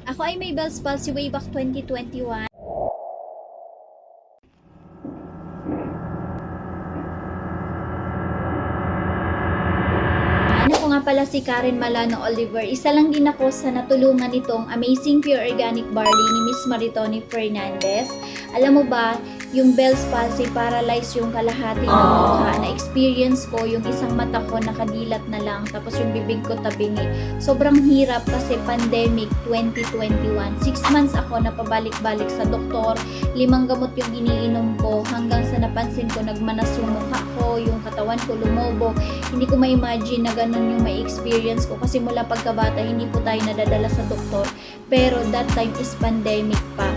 Ako ay may Bell's palsy way back 2021. Ano ko nga pala si Karen Malano Oliver. Isa lang din ako sa natulungan nitong Amazing Pure Organic Barley ni Miss Maritoni Fernandez. Alam mo ba, yung Bell's palsy, paralyzed yung kalahati ng mukha. Na-experience ko, yung isang mata ko nakadilat na lang, tapos yung bibig ko tabingi. Sobrang hirap kasi pandemic 2021. 6 months ako na pabalik-balik sa doktor. 5 gamot yung iniinom ko hanggang sa napansin ko nagmanas yung mukha ko, yung katawan ko lumobo. Hindi ko ma-imagine na ganun yung may experience ko kasi mula pagkabata hindi po tayo nadadala sa doktor. Pero that time is pandemic pa.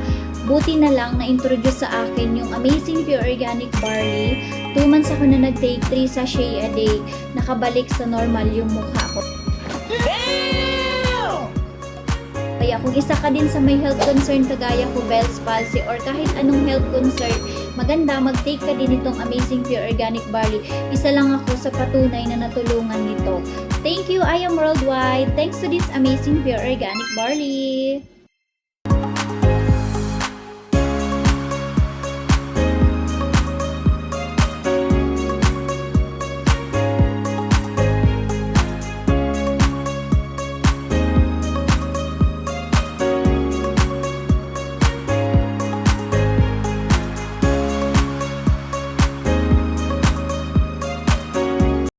Buti na lang na-introduce sa akin yung Amazing Pure Organic Barley. 2 months ako na nag-take 3 sachet a day. Nakabalik sa normal yung mukha ko. Kaya kung isa ka din sa may health concern kagaya ko, Bell's palsy, or kahit anong health concern, maganda mag-take ka din itong Amazing Pure Organic Barley. Isa lang ako sa patunay na natulungan nito. Thank you, I am worldwide. Thanks to this Amazing Pure Organic Barley.